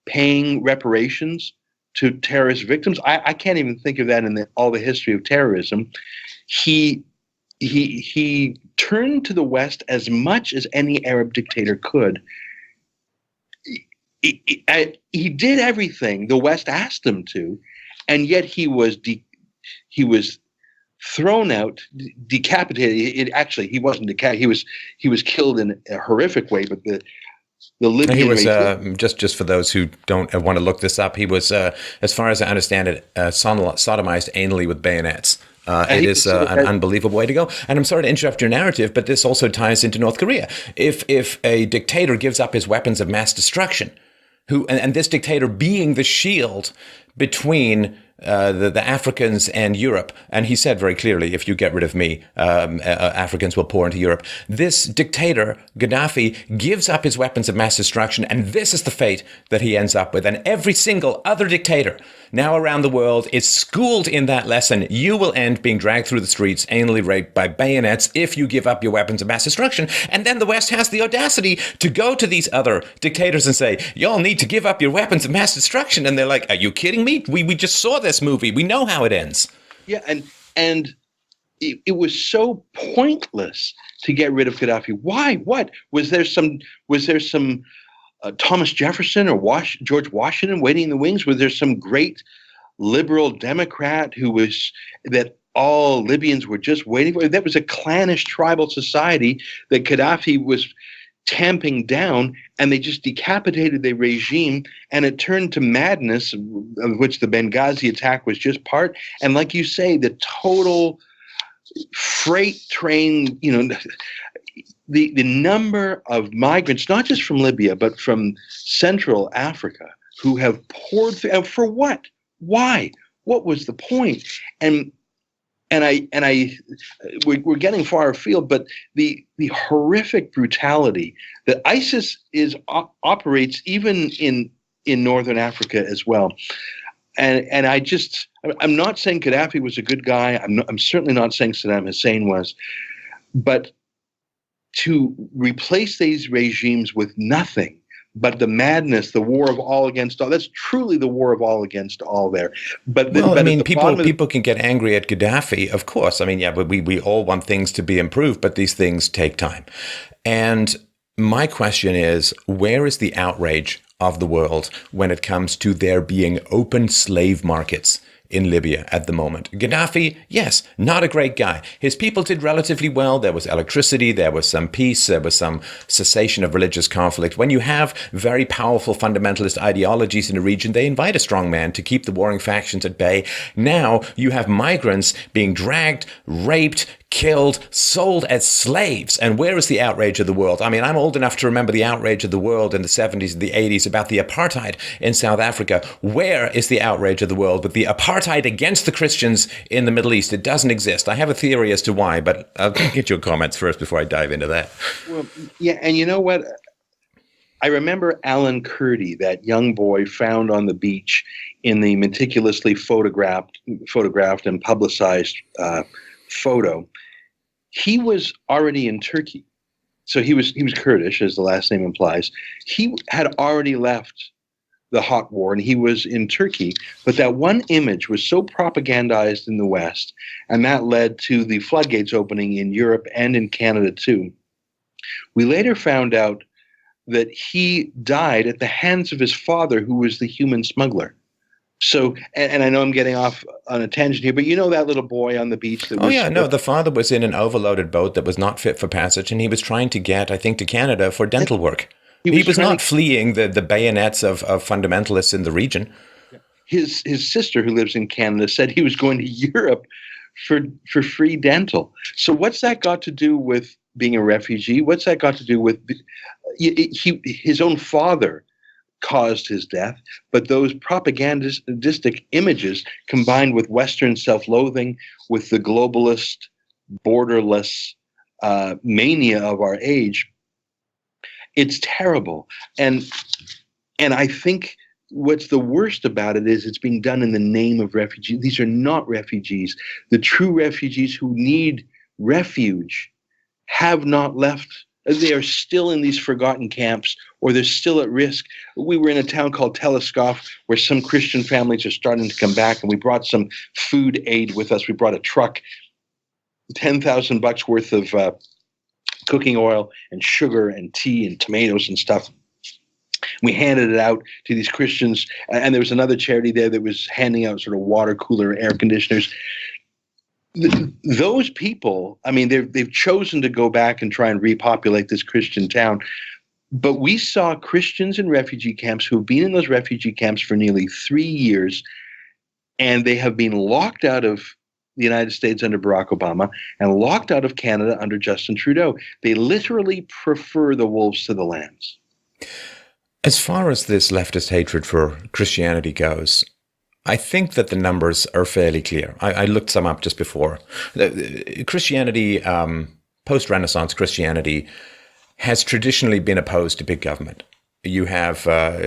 paying reparations to terrorist victims? I can't even think of that in all the history of terrorism. He turned to the West as much as any Arab dictator could. He did everything the West asked him to, and yet he was thrown out, decapitated. Actually, he wasn't decapitated. He was killed in a horrific way. But the He Libyan was regime. just for those who don't want to look this up. He was, as far as I understand it, sodomized anally with bayonets. It He is was, an unbelievable way to go. And I'm sorry to interrupt your narrative, but this also ties into North Korea. If a dictator gives up his weapons of mass destruction, and this dictator being the shield between the Africans and Europe, and he said very clearly, if you get rid of me, Africans will pour into Europe. This dictator, Gaddafi, gives up his weapons of mass destruction, and this is the fate that he ends up with. And every single other dictator now around the world is schooled in that lesson. You will end being dragged through the streets, anally raped by bayonets if you give up your weapons of mass destruction. And then the West has the audacity to go to these other dictators and say, y'all need to give up your weapons of mass destruction. And they're like, are you kidding me? We just saw this movie. We know how it ends. Yeah, and it was so pointless to get rid of Gaddafi. Why? What was there? Some Thomas Jefferson or George Washington waiting in the wings? Was there some great liberal Democrat who was that all Libyans were just waiting for? That was a clannish tribal society that Gaddafi was tamping down, and they just decapitated the regime, and it turned to madness, of which the Benghazi attack was just part. And like you say, the total freight train, the number of migrants, not just from Libya, but from Central Africa, who have poured through. And for what? Why? What was the point? We're getting far afield, but the horrific brutality that ISIS operates even in northern Africa as well. And I'm not saying Gaddafi was a good guy. I'm certainly not saying Saddam Hussein was, but to replace these regimes with nothing but the madness, the war of all against all, that's truly the war of all against all there. But people can get angry at Gaddafi, of course. I mean, yeah, but we all want things to be improved, but these things take time. And my question is, where is the outrage of the world when it comes to there being open slave markets in Libya at the moment? Gaddafi, yes, not a great guy. His people did relatively well. There was electricity, there was some peace, there was some cessation of religious conflict. When you have very powerful fundamentalist ideologies in a region, they invite a strong man to keep the warring factions at bay. Now you have migrants being dragged, raped, killed, sold as slaves. And where is the outrage of the world? I mean, I'm old enough to remember the outrage of the world in the 70s and the 80s about the apartheid in South Africa. Where is the outrage of the world with the apartheid against the Christians in the Middle East? It doesn't exist. I have a theory as to why, but I'll get your comments first before I dive into that. Well, yeah, and you know what? I remember Alan Kurdi, that young boy found on the beach in the meticulously photographed and publicized photo. He was already in Turkey. So he was Kurdish, as the last name implies. He had already left the hot war and he was in Turkey. But that one image was so propagandized in the West, and that led to the floodgates opening in Europe and in Canada too. We later found out that he died at the hands of his father, who was the human smuggler. So, and I know I'm getting off on a tangent here, but you know that little boy on the beach that was... the father was in an overloaded boat that was not fit for passage, and he was trying to get, I think, to Canada for dental work. He was not fleeing the bayonets of fundamentalists in the region. His sister, who lives in Canada, said he was going to Europe for free dental. So what's that got to do with being a refugee? What's that got to do with... his own father caused his death, but those propagandistic images combined with Western self-loathing, with the globalist, borderless mania of our age, it's terrible. And I think what's the worst about it is it's being done in the name of refugees. These are not refugees. The true refugees who need refuge have not left. They are still in these forgotten camps, or they're still at risk. We were in a town called Teleskov where some Christian families are starting to come back, and we brought some food aid with us. We brought a truck, $10,000 worth of cooking oil and sugar and tea and tomatoes and stuff. We handed it out to these Christians, and there was another charity there that was handing out sort of water cooler air conditioners. Those people, I mean, they've chosen to go back and try and repopulate this Christian town, But we saw Christians in refugee camps who have been in those refugee camps for nearly 3 years, and they have been locked out of the United States under Barack Obama and locked out of Canada under Justin Trudeau. They literally prefer the wolves to the lambs. As far as this leftist hatred for Christianity goes, I think that the numbers are fairly clear. I looked some up just before. Christianity, post-Renaissance Christianity, has traditionally been opposed to big government. You have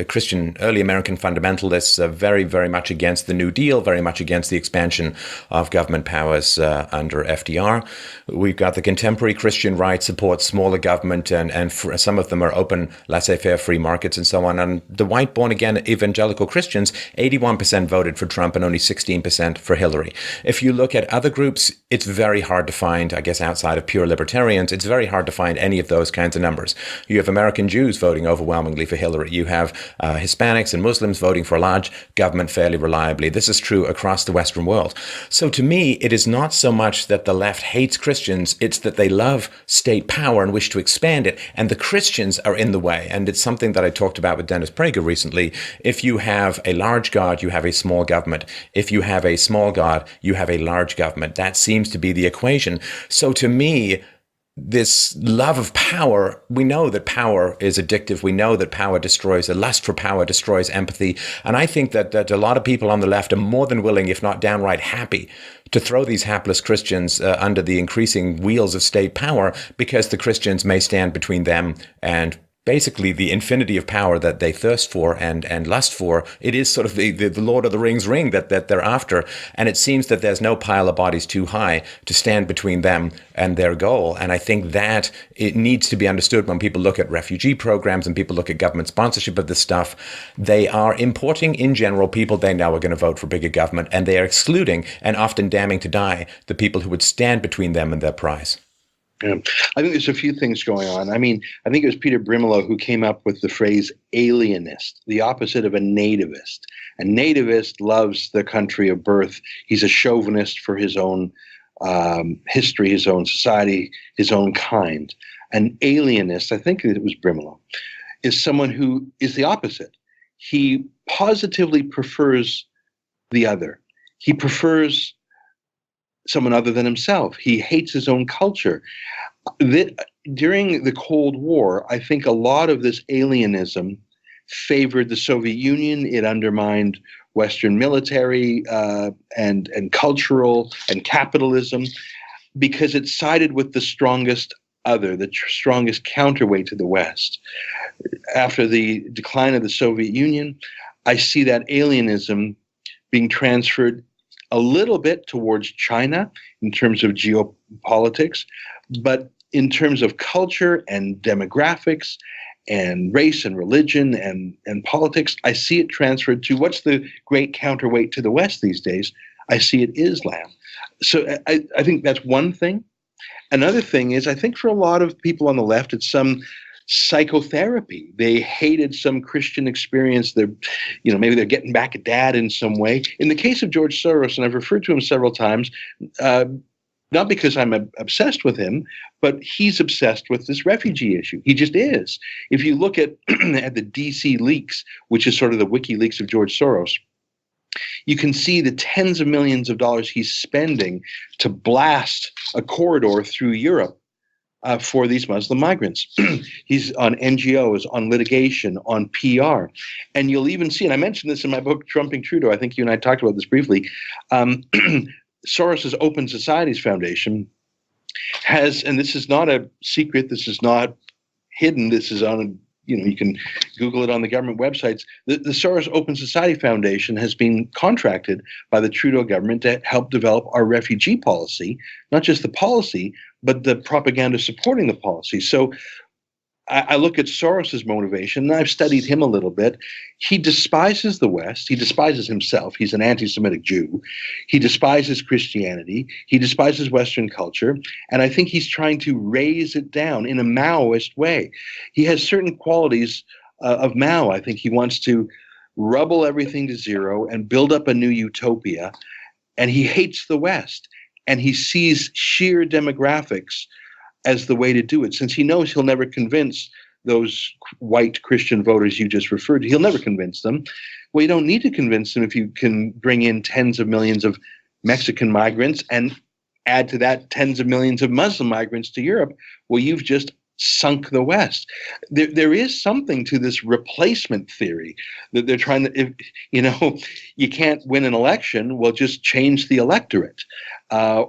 Christian early American fundamentalists very, very much against the New Deal, very much against the expansion of government powers under FDR. We've got the contemporary Christian right supports smaller government, and some of them are open, laissez-faire free markets and so on. And the white born-again evangelical Christians, 81% voted for Trump and only 16% for Hillary. If you look at other groups, it's very hard to find, I guess, outside of pure libertarians, it's very hard to find any of those kinds of numbers. You have American Jews voting overwhelmingly for Hillary. You have Hispanics and Muslims voting for a large government fairly reliably. This is true across the Western world. So to me, it is not so much that the left hates Christians, it's that they love state power and wish to expand it, and the Christians are in the way. And it's something that I talked about with Dennis Prager recently. If you have a large God, you have a small government. If you have a small God, you have a large government. That seems to be the equation. So to me, this love of power, we know that power is addictive. We know that power destroys, a lust for power destroys empathy. And I think that a lot of people on the left are more than willing, if not downright happy, to throw these hapless Christians under the increasing wheels of state power, because the Christians may stand between them and basically the infinity of power that they thirst for and lust for. It is sort of the Lord of the Rings ring that they're after. And it seems that there's no pile of bodies too high to stand between them and their goal. And I think that it needs to be understood when people look at refugee programs and people look at government sponsorship of this stuff. They are importing, in general, people they know are going to vote for bigger government, and they are excluding and often damning to die the people who would stand between them and their prize. Yeah. I think there's a few things going on. I mean, I think it was Peter Brimelow who came up with the phrase alienist, the opposite of a nativist. A nativist loves the country of birth. He's a chauvinist for his own history, his own society, his own kind. An alienist, I think it was Brimelow, is someone who is the opposite. He positively prefers the other. He prefers someone other than himself. He hates his own culture. During the Cold War, I think a lot of this alienism favored the Soviet Union. It undermined Western military and cultural and capitalism, because it sided with the strongest other, the strongest counterweight to the West. After the decline of the Soviet Union, I see that alienism being transferred a little bit towards China in terms of geopolitics, but in terms of culture and demographics and race and religion and politics, I see it transferred to what's the great counterweight to the West these days. I see it Islam. So I think that's one thing. Another thing is, I think for a lot of people on the left, it's some psychotherapy. They hated some Christian experience. Maybe they're getting back at dad in some way. In the case of George Soros, and I've referred to him several times, not because I'm obsessed with him, but he's obsessed with this refugee issue. He just is. If you look at at the DC leaks, which is sort of the WikiLeaks of George Soros, you can see the tens of millions of dollars he's spending to blast a corridor through Europe for these Muslim migrants. He's on NGOs, on litigation, on PR. And you'll even see, and I mentioned this in my book, Trumping Trudeau, I think you and I talked about this briefly, Soros's Open Societies Foundation has, and this is not a secret, this is not hidden, this is on, you can Google it on the government websites. The Soros Open Society Foundation has been contracted by the Trudeau government to help develop our refugee policy, not just the policy, but the propaganda supporting the policy. So I look at Soros's motivation, and I've studied him a little bit. He despises the West. He despises himself. He's an anti-Semitic Jew. He despises Christianity. He despises Western culture. And I think he's trying to raise it down in a Maoist way. He has certain qualities of Mao. I think he wants to rubble everything to zero and build up a new utopia. And he hates the West. And he sees sheer demographics as the way to do it, since he knows he'll never convince those white Christian voters you just referred to. He'll never convince them. Well, you don't need to convince them if you can bring in tens of millions of Mexican migrants and add to that tens of millions of Muslim migrants to Europe. Well, you've just sunk the West. There is something to this replacement theory that they're trying to, you can't win an election, well, just change the electorate. I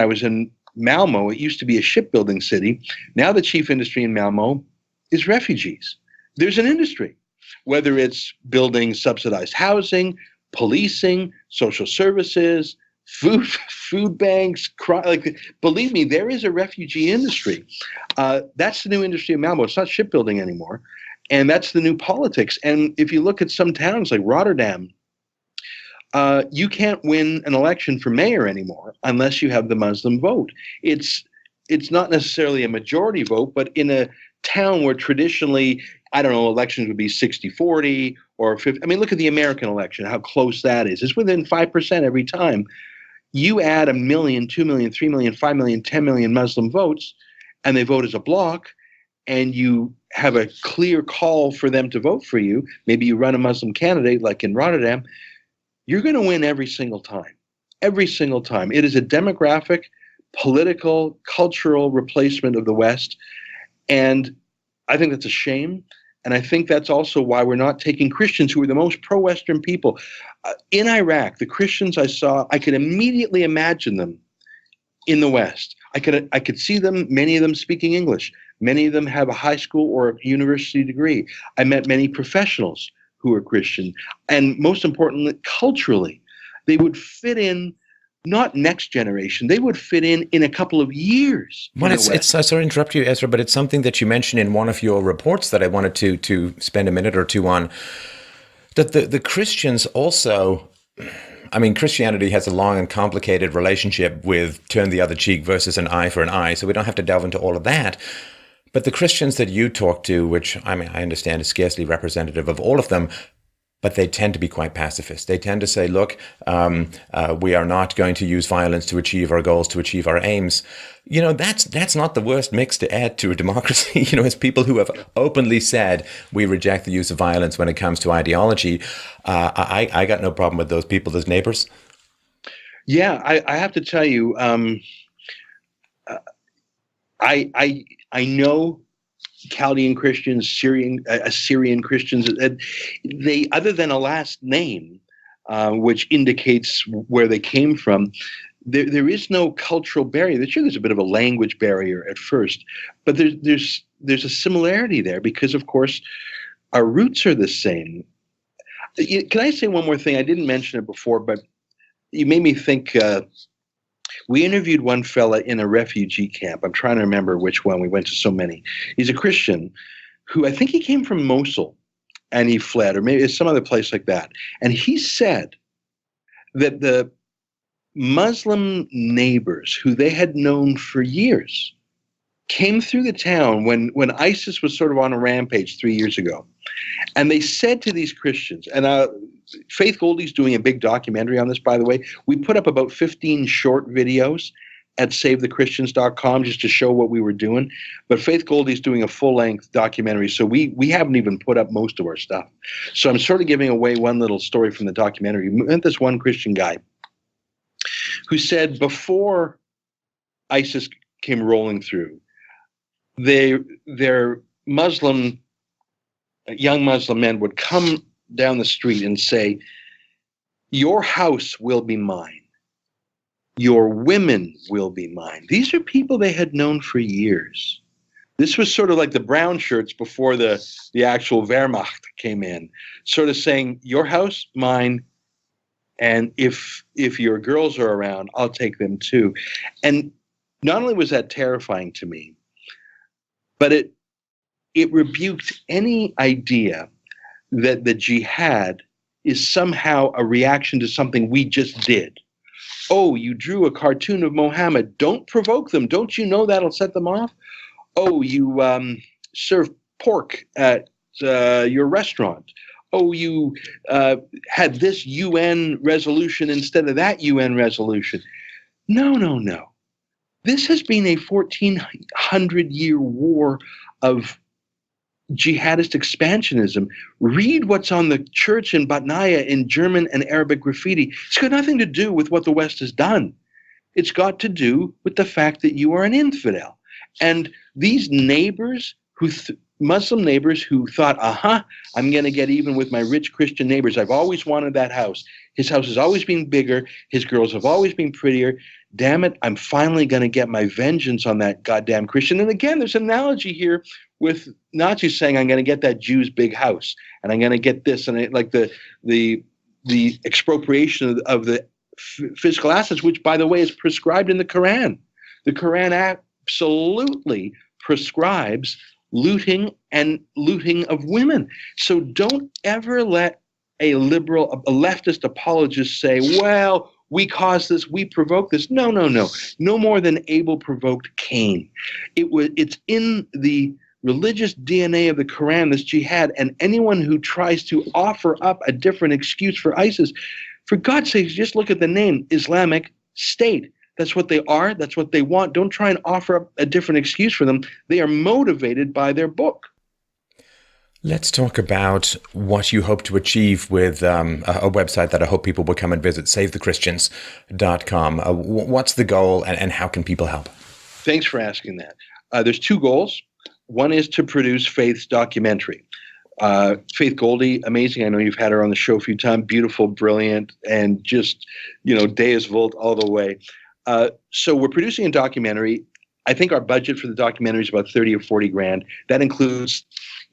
was in Malmo. It used to be a shipbuilding city. Now the chief industry in Malmo is refugees. There's an industry, whether it's building subsidized housing, policing, social services, food banks. Believe me, there is a refugee industry. That's the new industry of Malmo. It's not shipbuilding anymore. And that's the new politics. And if you look at some towns like Rotterdam, you can't win an election for mayor anymore unless you have the Muslim vote. It's not necessarily a majority vote, but in a town where traditionally, elections would be 60-40 or 50. Look at the American election, how close that is. It's within 5% every time. You add 1 million, 2 million, 3 million, 5 million, 10 million Muslim votes, and they vote as a bloc, and you have a clear call for them to vote for you. Maybe you run a Muslim candidate like in Rotterdam. You're going to win every single time. Every single time. It is a demographic, political, cultural replacement of the West. And I think that's a shame. And I think that's also why we're not taking Christians who are the most pro-Western people. In Iraq, the Christians I saw, I could immediately imagine them in the West. I could see them, many of them speaking English. Many of them have a high school or a university degree. I met many professionals who are Christian. And most importantly, culturally, they would fit in, not next generation, they would fit in a couple of years. Well, it's sorry to interrupt you, Ezra, but it's something that you mentioned in one of your reports that I wanted to spend a minute or two on, that the Christians also, Christianity has a long and complicated relationship with turn the other cheek versus an eye for an eye, so we don't have to delve into all of that. But the Christians that you talk to, which I understand is scarcely representative of all of them, but they tend to be quite pacifist. They tend to say, look, we are not going to use violence to achieve our goals, to achieve our aims. That's not the worst mix to add to a democracy. As people who have openly said, we reject the use of violence when it comes to ideology. I got no problem with those people as neighbors. Yeah, I have to tell you, I know Chaldean Christians, Assyrian Christians. They, other than a last name, which indicates where they came from, there is no cultural barrier. Sure, there's a bit of a language barrier at first, but there's a similarity there because, of course, our roots are the same. Can I say one more thing? I didn't mention it before, but you made me think. We interviewed one fella in a refugee camp. I'm trying to remember which one. We went to so many. He's a Christian who I think he came from Mosul and he fled, or maybe it's some other place like that. And he said that the Muslim neighbors who they had known for years came through the town when ISIS was sort of on a rampage 3 years ago. And they said to these Christians, and Faith Goldie's doing a big documentary on this, by the way. We put up about 15 short videos at SaveTheChristians.com just to show what we were doing. But Faith Goldie's doing a full-length documentary, so we haven't even put up most of our stuff. So I'm sort of giving away one little story from the documentary. We met this one Christian guy who said before ISIS came rolling through, their young Muslim men would come down the street and say, your house will be mine. Your women will be mine. These are people they had known for years. This was sort of like the brown shirts before the actual Wehrmacht came in, sort of saying, your house, mine, and if your girls are around, I'll take them too. And not only was that terrifying to me, but it rebuked any idea that the jihad is somehow a reaction to something we just did. Oh, you drew a cartoon of Mohammed. Don't provoke them. Don't you know that'll set them off? Oh, you serve pork at your restaurant. Oh, you had this UN resolution instead of that UN resolution. No. This has been a 1,400-year war of jihadist expansionism. Read what's on the church in Batnaya in German and Arabic graffiti. It's got nothing to do with what the West has done. It's got to do with the fact that you are an infidel. And these neighbors, Muslim neighbors who thought, I'm going to get even with my rich Christian neighbors. I've always wanted that house. His house has always been bigger. His girls have always been prettier. Damn it, I'm finally going to get my vengeance on that goddamn Christian. And again, there's an analogy here with Nazis saying, I'm going to get that Jew's big house, and I'm going to get this, and like the expropriation of the physical assets, which, by the way, is prescribed in the Quran. The Quran absolutely prescribes looting of women. So don't ever let a leftist apologist say, well, we caused this, we provoked this. No. No more than Abel provoked Cain. It's in the religious DNA of the Quran, this jihad, and anyone who tries to offer up a different excuse for ISIS, for God's sake, just look at the name, Islamic State. That's what they are. That's what they want. Don't try and offer up a different excuse for them. They are motivated by their book. Let's talk about what you hope to achieve with a website that I hope people will come and visit, savethechristians.com. What's the goal, and how can people help? Thanks for asking that. There's two goals. One is to produce Faith's documentary. Faith Goldie, amazing. I know you've had her on the show a few times. Beautiful, brilliant, and just, Deus Vult all the way. So we're producing a documentary. I think our budget for the documentary is about 30 or 40 grand. That includes,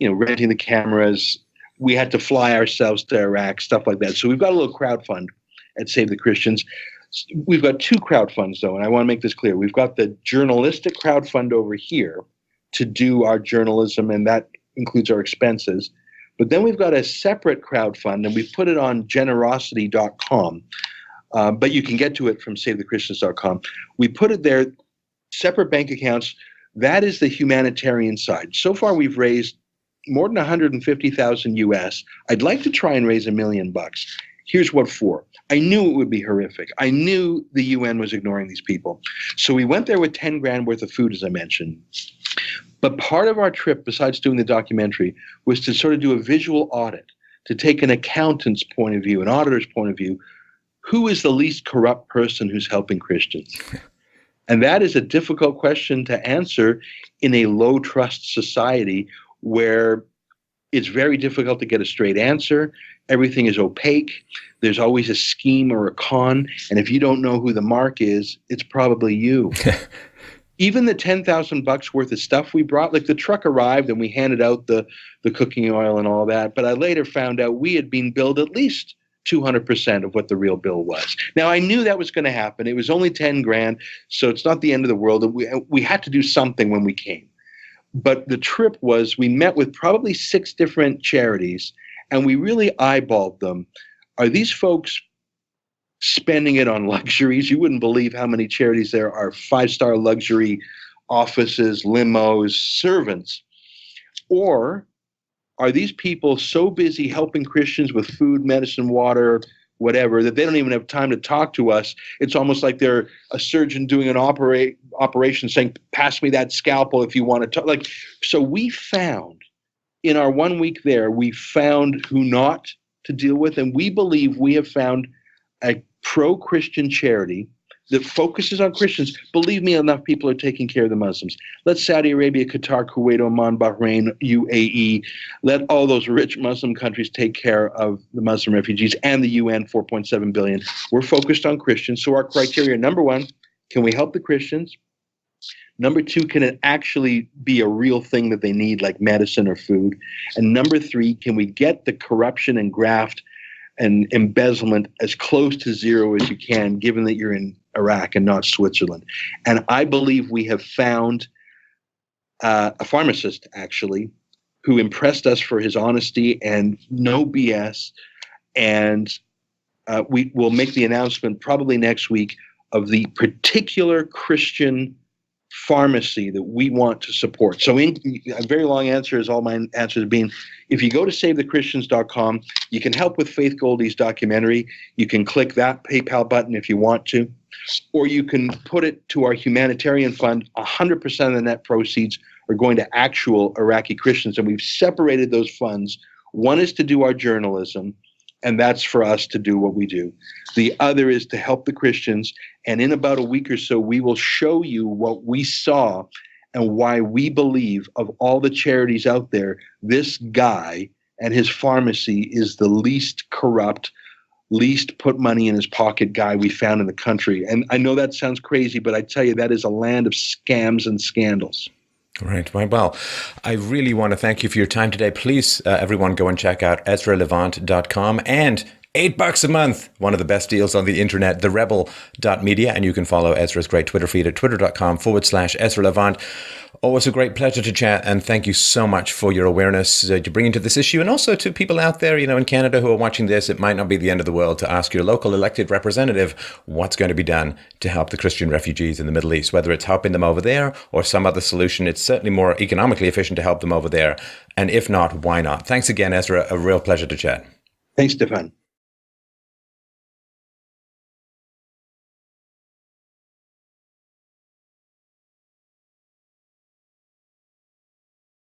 renting the cameras. We had to fly ourselves to Iraq, stuff like that. So we've got a little crowd fund at Save the Christians. We've got two crowd funds, though, and I want to make this clear. We've got the journalistic crowd fund over here to do our journalism, and that includes our expenses. But then we've got a separate crowd fund, and we've put it on generosity.com. But you can get to it from savethechristians.com. We put it there, separate bank accounts. That is the humanitarian side. So far, we've raised more than 150,000 US. I'd like to try and raise $1 million. Here's what for. I knew it would be horrific. I knew the UN was ignoring these people. So we went there with 10 grand worth of food, as I mentioned. But part of our trip, besides doing the documentary, was to sort of do a visual audit, to take an accountant's point of view, an auditor's point of view. Who is the least corrupt person who's helping Christians? And that is a difficult question to answer in a low-trust society where it's very difficult to get a straight answer. Everything is opaque. There's always a scheme or a con. And if you don't know who the mark is, it's probably you. Even the $10,000 worth of stuff we brought, like the truck arrived and we handed out the cooking oil and all that. But I later found out we had been billed at least 200% of what the real bill was. Now, I knew that was going to happen. It was only 10 grand, so it's not the end of the world. We had to do something when we came. But the trip was, we met with probably 6 different charities, and we really eyeballed them. Are these folks spending it on luxuries? You wouldn't believe how many charities there are, 5-star luxury offices, limos, servants. Or are these people so busy helping Christians with food, medicine, water, whatever, that they don't even have time to talk to us? It's almost like they're a surgeon doing an operation saying, pass me that scalpel if you want to talk. So we found, in our 1 week there, we found who not to deal with, and we believe we have found a pro-Christian charity that focuses on Christians. Believe me, enough people are taking care of the Muslims. Let Saudi Arabia, Qatar, Kuwait, Oman, Bahrain, UAE, let all those rich Muslim countries take care of the Muslim refugees, and the UN, 4.7 billion. We're focused on Christians. So our criteria, number 1, can we help the Christians? Number 2, can it actually be a real thing that they need, like medicine or food? And number 3, can we get the corruption and graft and embezzlement as close to zero as you can, given that you're in Iraq and not Switzerland? And I believe we have found a pharmacist, actually, who impressed us for his honesty and no BS. And we will make the announcement probably next week of the particular Christian pharmacy that we want to support. So a very long answer is all my answers being, if you go to SaveTheChristians.com, you can help with Faith Goldie's documentary. You can click that PayPal button if you want to, or you can put it to our humanitarian fund. 100% of the net proceeds are going to actual Iraqi Christians, and we've separated those funds. One is to do our journalism, and that's for us to do what we do. The other is to help the Christians, and in about a week or so, we will show you what we saw and why we believe, of all the charities out there, this guy and his pharmacy is the least corrupt, least put money in his pocket guy we found in the country. And I know that sounds crazy, but I tell you, that is a land of scams and scandals. Right. Well, I really want to thank you for your time today. Please, everyone, go and check out EzraLevant.com and $8 a month, one of the best deals on the internet, therebel.media. And you can follow Ezra's great Twitter feed at twitter.com/Ezra Levant. Always a great pleasure to chat. And thank you so much for your awareness you bring into this issue. And also to people out there, in Canada who are watching this, it might not be the end of the world to ask your local elected representative what's going to be done to help the Christian refugees in the Middle East, whether it's helping them over there or some other solution. It's certainly more economically efficient to help them over there. And if not, why not? Thanks again, Ezra. A real pleasure to chat. Thanks, Stefan.